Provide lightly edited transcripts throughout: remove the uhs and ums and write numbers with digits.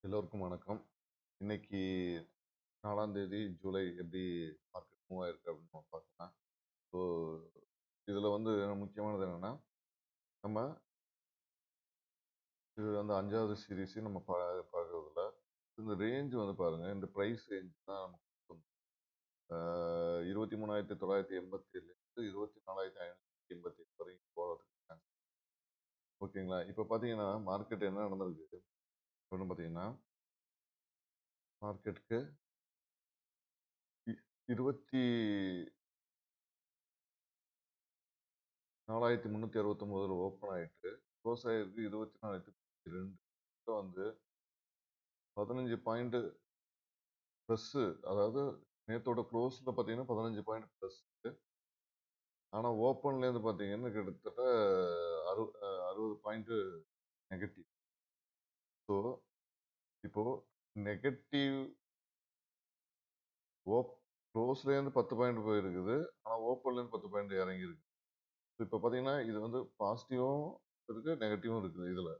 எல்லோருக்கும் வணக்கம். இன்னைக்கு 4ஆம் தேதி ஜூலை எப்படி மார்க்கெட் மூவ் ஆயிருக்கு அப்படின்னு நம்ம பார்க்கலாம். ஸோ இதில் வந்து முக்கியமானது என்னன்னா, நம்ம இது வந்து 5வது சீரீஸ் நம்ம பார்க்கறதுல இந்த ரேஞ்ச் வந்து பாருங்க, இந்த ப்ரைஸ் ரேஞ்ச் தான் நமக்கு 23,987 24,587 வரைக்கும் போகிறதுக்கு. ஓகேங்களா? இப்போ பார்த்தீங்கன்னா மார்க்கெட் என்ன நடந்திருக்கு அப்படின்னு பார்த்தீங்கன்னா, மார்க்கெட்டுக்கு 24,369 ஓப்பன் ஆயிட்டு க்ளோஸ் ஆயிருக்கு 24,202 வந்து 15 பாயிண்ட் ப்ளஸ். அதாவது நேத்தோட க்ளோஸ்ல பார்த்தீங்கன்னா 15 பாயிண்ட் ப்ளஸ். ஆனால் ஓப்பன்லேருந்து பார்த்தீங்கன்னா கிட்டத்தட்ட 60 பாயிண்ட் நெகட்டிவ். ஸோ இப்போ நெகட்டிவ் க்ளோஸ்லேருந்து 10 பாயிண்ட் போயிருக்குது, ஆனால் ஓப்பன்லேருந்து 10 பாயிண்ட் இறங்கியிருக்கு. இப்போ பார்த்தீங்கன்னா இது வந்து பாசிட்டிவும் இருக்கு, நெகட்டிவும் இருக்குது இதில்.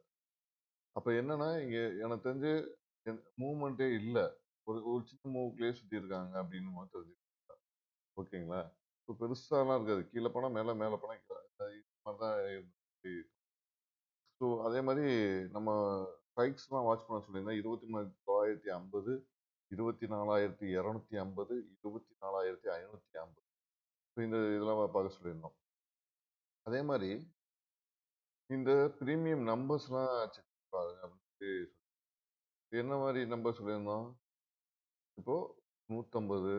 அப்போ என்னன்னா இங்கே எனக்கு தெரிஞ்சு மூவ்மெண்ட்டே இல்லை, ஒரு ஒரு சின்ன மூவ்லேயே சுற்றி இருக்காங்க அப்படின்னு மாதிரி தெரிஞ்சுக்கலாம். ஓகேங்களா? இப்போ பெருசாலாம் இருக்காது, கீழே போனால் மேலே, மேலே போனால் கீழே, இது மாதிரி தான் இருந்துச்சு. ஸோ அதே மாதிரி நம்ம ஸ்ட்ரைக்ஸ்லாம் வாட்ச் பண்ண சொல்லியிருந்தேன். 23,950, 24,250, 24,550. ஸோ இந்த இதெல்லாம் பார்க்க சொல்லியிருந்தோம். அதே மாதிரி இந்த ப்ரீமியம் நம்பர்ஸ்லாம் செக் பாருங்க அப்படின்னு என்ன மாதிரி நம்பர் சொல்லியிருந்தோம். இப்போ 150,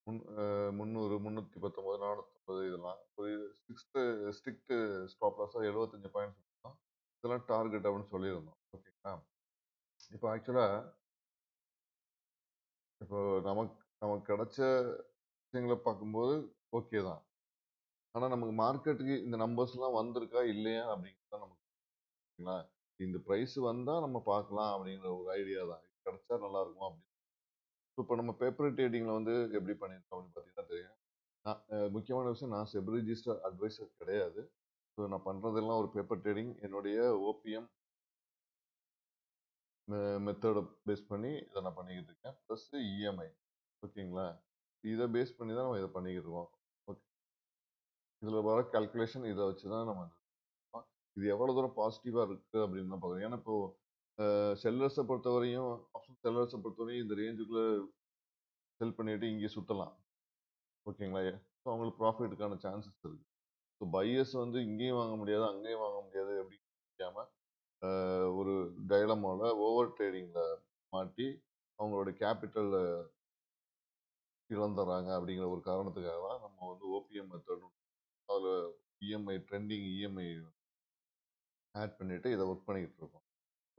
300, 319, 450 இதெல்லாம் ஒரு ஸ்ட்ரிக்ட் ஸ்டாப் லாஸாக 75 பாயிண்ட் சொல்லியிருந்தோம். இதெல்லாம் டார்கெட் அப்படின்னு சொல்லியிருந்தோம். ஓகேங்களா? இப்போ ஆக்சுவலாக இப்போ நமக்கு நமக்கு கிடைச்ச விஷயங்களை பார்க்கும்போது ஓகே தான். ஆனால் நமக்கு மார்க்கெட்டுக்கு இந்த நம்பர்ஸ்லாம் வந்திருக்கா இல்லையா அப்படிங்கிறது தான் நமக்கு. ஓகேங்களா? இந்த ப்ரைஸ் வந்தால் நம்ம பார்க்கலாம் அப்படிங்கிற ஒரு ஐடியா தான். கிடைச்சா நல்லா இருக்கும் அப்படின்னு. இப்போ நம்ம பேப்பர் ட்ரேடிங்கில் வந்து எப்படி பண்ணியிருக்கோம் அப்படின்னு பார்த்தீங்கன்னா தெரியும். முக்கியமான விஷயம், நான் செபி ரிஜிஸ்டர் அட்வைசர் கிடையாது. ஸோ நான் பண்ணுறதெல்லாம் ஒரு பேப்பர் ட்ரேடிங், என்னுடைய ஓபிஎம் மெத்தடை பேஸ் பண்ணி இதை நான் பண்ணிக்கிட்டு இருக்கேன். Plus EMI. ஓகேங்களா? இதை பேஸ் பண்ணி தான் நம்ம இதை பண்ணிக்கிட்டு இருக்கோம். ஓகே, இதில் வர கால்குலேஷன் இதை வச்சு தான் நம்ம இது எவ்வளோ தூரம் பாசிட்டிவாக இருக்குது அப்படின்னு தான் பார்க்குறோம். ஏன்னா இப்போ செல்லர்ஸை பொறுத்தவரையும், ஆப்ஷன் செல்லர்ஸை பொறுத்தவரையும் இந்த ரேஞ்சுக்குள்ளே செல் பண்ணிட்டு இங்கே சுற்றலாம். ஓகேங்களா? ஸோ அவங்களுக்கு ப்ராஃபிட்டுக்கான சான்சஸ் இருக்குது. ஸோ பையர்ஸ் வந்து இங்கேயும் வாங்க முடியாது, அங்கேயும் வாங்க முடியாது அப்படின்னு நினைக்காம ஒரு டைலமாவில் ஓவர் ட்ரேடிங்கில் மாட்டி அவங்களோட கேபிட்டல் இழந்துடுறாங்க அப்படிங்கிற ஒரு காரணத்துக்காக தான் நம்ம வந்து ஓபிஎம் மெத்தட், அதில் இஎம்ஐ ட்ரெண்டிங் இஎம்ஐ ஆட் பண்ணிட்டு இதை ஒர்க் பண்ணிக்கிட்டு இருக்கோம்.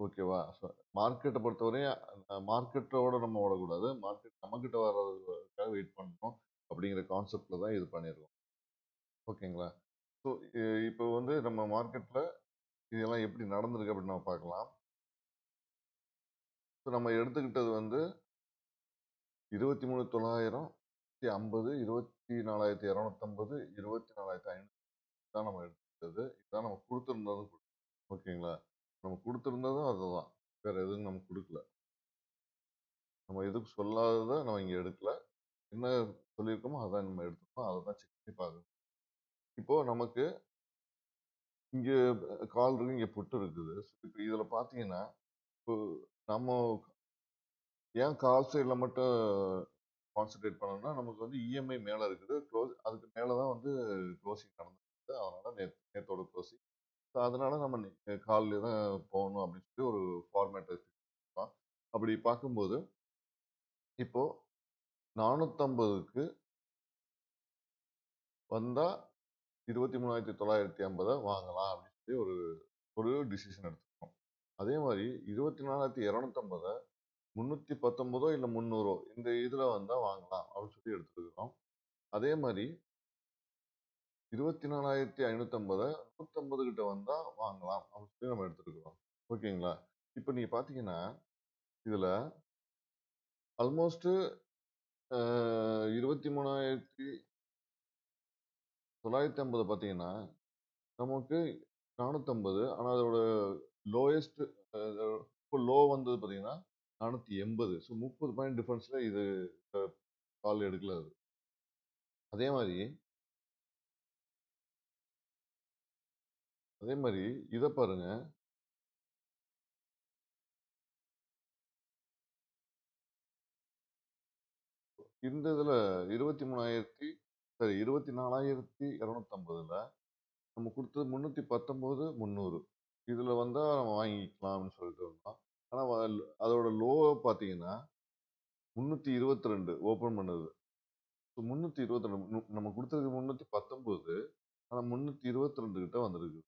ஓகேவா? ஸோ மார்க்கெட்டை பொறுத்தவரையும் மார்க்கெட்டோட நம்ம ஓடக்கூடாது, மார்க்கெட் நம்மக்கிட்ட வர்றதுக்காக வெயிட் பண்ணணும் அப்படிங்கிற கான்செப்டில் தான் இது பண்ணியிருக்கோம். ஓகேங்களா? ஸோ இப்போ வந்து நம்ம மார்க்கெட்டில் இதெல்லாம் எப்படி நடந்திருக்கு அப்படின்னு நம்ம பார்க்கலாம். ஸோ நம்ம எடுத்துக்கிட்டது வந்து 23,950, 24,250, 24,500 தான் நம்ம எடுத்துக்கிட்டது. இதுதான் நம்ம கொடுத்துருந்ததும். ஓகேங்களா? நம்ம கொடுத்துருந்ததும் அதுதான், வேற எதுவும் நம்ம கொடுக்கல. நம்ம எதுவும் சொல்லாததை நம்ம இங்கே எடுக்கல. என்ன சொல்லியிருக்கோமோ அதான் நம்ம எடுத்துக்கோம், அதை தான் செக் பண்ணி பார்க்கணும். இப்போ நமக்கு இங்கே கால் இருக்கு, இங்கே புட்டு இருக்குது. இப்போ இதில் பார்த்தீங்கன்னா இப்போ நம்ம ஏன் கால் சைடில் மட்டும் கான்சென்ட்ரேட் பண்ணோம்னா, நமக்கு வந்து இஎம்ஐ மேலே இருக்குது, அதுக்கு மேலே தான் வந்து க்ளோசிங் நடந்துருக்கு. அதனால நேத்தோட க்ளோசிங். ஸோ அதனால நம்ம காலில் தான் போகணும் அப்படின்னு சொல்லி ஒரு ஃபார்மேட்டை வச்சுருக்கோம். அப்படி பார்க்கும்போது இப்போ 450க்கு வந்தால் 23,950 வாங்கலாம் அப்படின்னு சொல்லி ஒரு ஒரு டிசிஷன் எடுத்துருக்கோம். அதே மாதிரி 24,250 319 இல்லை 300 இந்த இதில் வந்தால் வாங்கலாம் அப்படின்னு சொல்லி எடுத்துருக்கிறோம். அதே மாதிரி 24,550 150 கிட்ட வந்தால் வாங்கலாம் அப்படின்னு சொல்லி நம்ம எடுத்துருக்கிறோம். ஓகேங்களா? இப்போ நீங்கள் பார்த்தீங்கன்னா இதில் ஆல்மோஸ்ட் 23,950 பார்த்தீங்கன்னா நமக்கு 450. ஆனா அதோட லோயஸ்ட் இப்போ லோ வந்தது பார்த்தீங்கன்னா 480. ஸோ 30 பாயிண்ட் டிஃபரன்ஸ்ல இது கால் எடுக்கல அது. அதே மாதிரி இதை பாருங்க. இந்த இதுல 24,250ல நம்ம கொடுத்தது 319 300. இதுல வந்தா நம்ம வாங்கிக்கலாம்னு சொல்லிட்டு இருந்தோம். ஆனா அதோட லோவை பார்த்தீங்கன்னா 322 ஓபன் பண்ணது. 322 நம்ம கொடுத்தது 319. ஆனா 322 கிட்ட வந்திருக்கு.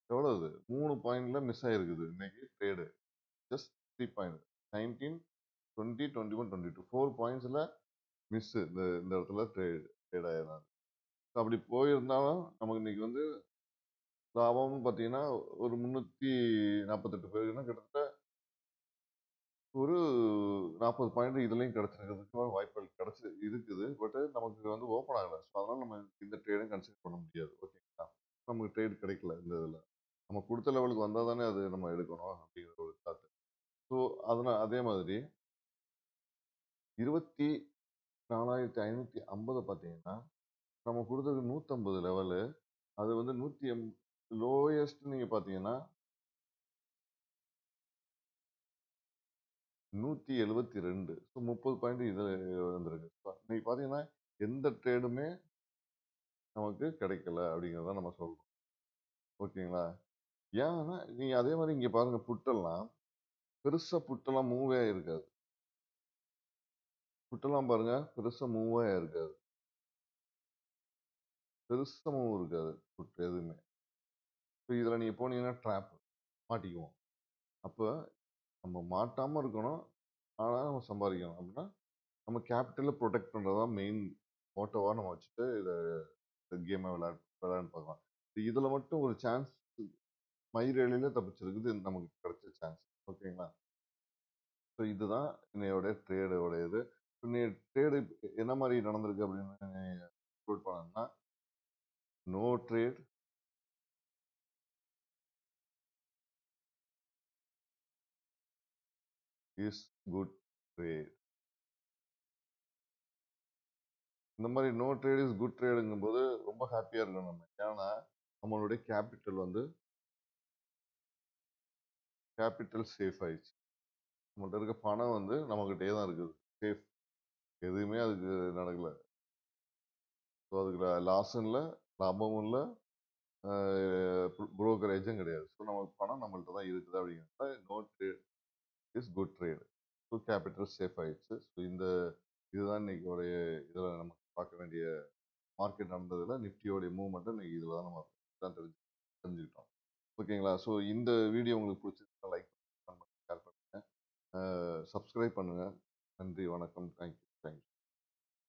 எவ்வளவு இது? 3 பாயிண்ட்ல மிஸ் ஆயிருக்குது இன்னைக்கு ட்ரேடு. Just 3 point. 19, 20, 21, 22 4 பாயிண்ட்ஸ்ல மிஸ் இந்த இந்த இடத்துல ட்ரேட் ஆயிடுறாங்க. அப்படி போயிருந்தாலும் நமக்கு இன்னைக்கு வந்து லாபம்னு பார்த்தீங்கன்னா ஒரு 348 பேருக்குன்னா கிட்டத்தட்ட ஒரு 40 பாயிண்ட் இதுலயும் கிடைச்சிருக்கிறதுக்கு வாய்ப்புகள் இருக்குது. பட் நமக்கு வந்து ஓப்பன் ஆகல. ஸோ அதனால நம்ம இந்த ட்ரேடும் கன்சிடர் பண்ண முடியாது. ஓகேங்களா? நமக்கு ட்ரேட் கிடைக்கல இந்த இதுல. நம்ம கொடுத்த லெவலுக்கு வந்தா தானே அது நம்ம எடுக்கணும் அப்படிங்கிற ஒரு தாட். ஸோ அதனால அதே மாதிரி 24,550 பார்த்தீங்கன்னா நம்ம கொடுத்தது 150 லெவலு. அது வந்து 180 லோயஸ்ட் நீங்க பார்த்தீங்கன்னா 172. ஸோ 30 பாயிண்ட் இதுல வந்திருக்கு. இன்னைக்கு பார்த்தீங்கன்னா எந்த ட்ரேடுமே நமக்கு கிடைக்கல அப்படிங்கிறத நம்ம சொல்றோம். ஓகேங்களா? ஏன்னா நீங்க அதே மாதிரி இங்க பாருங்க புட்டெல்லாம் பெருசா புட்டெல்லாம் மூவே ஆயிருக்காது. புட்டெல்லாம் பாருங்க பெருசா மூவே ஆயிருக்காது. பெருசா மூவ் இருக்காது புட் எதுவுமே. இப்போ இதுல நீங்க போனீங்கன்னா ட்ராப் மாட்டிக்குவோம். அப்போ நம்ம மாட்டாம இருக்கணும். ஆனா நம்ம சம்பாதிக்கணும் அப்படின்னா நம்ம கேபிட்டலை ப்ரொடெக்ட் பண்றதுதான் மெயின் மோட்டோவா நம்ம வச்சுட்டு இதை கேமை விளையாண்டு பார்க்கலாம். இதுல மட்டும் ஒரு சான்ஸ் மயிரேழில தப்பிச்சிருக்குது நமக்கு கிடைச்ச சான்ஸ். ஓகேங்களா? ஸோ இதுதான் இன்னையோட ட்ரேடோட இது. இன்னைய ட்ரேடு என்ன மாதிரி நடந்திருக்கு அப்படின்னு இன்க்ளூட் பண்ணணும்னா no trade is good trade. இந்த மாதிரி நோ ட்ரேட் இஸ் குட் ட்ரேடுங்கும் போது ரொம்ப ஹாப்பியா இருக்கணும் நம்ம. ஏன்னா நம்மளுடைய கேபிட்டல் சேஃப் ஆயிடுச்சு. நம்மள்ட்ட இருக்க பணம் வந்து நம்மகிட்டயே தான் இருக்குது. சேஃப். எதுவுமே அதுக்கு நடக்கல. ஸோ அதுக்கு லாஸும் இல்லை, லாபமும் இல்லை, புரோக்கரேஜும் கிடையாது. ஸோ நமக்கு பணம் நம்மள்ட்ட தான் இருக்குது அப்படிங்கிறத no trade is good trade. So capital safe ஆயிடுச்சு. ஸோ இதுதான் இன்னைக்கு இதில் நம்ம பார்க்க வேண்டிய மார்க்கெட் நடந்ததுல நிஃப்டியோடைய மூவ்மெண்ட்டை இன்னைக்கு இதில் தான் நம்ம தான் தெரிஞ்சுக்கிட்டோம். ஓகேங்களா? ஸோ இந்த வீடியோ உங்களுக்கு பிடிச்சிருந்தா லைக் பண்ணுங்க, ஷேர் பண்ணுங்க, சப்ஸ்கிரைப் பண்ணுங்க. நன்றி, வணக்கம், தேங்க்யூ.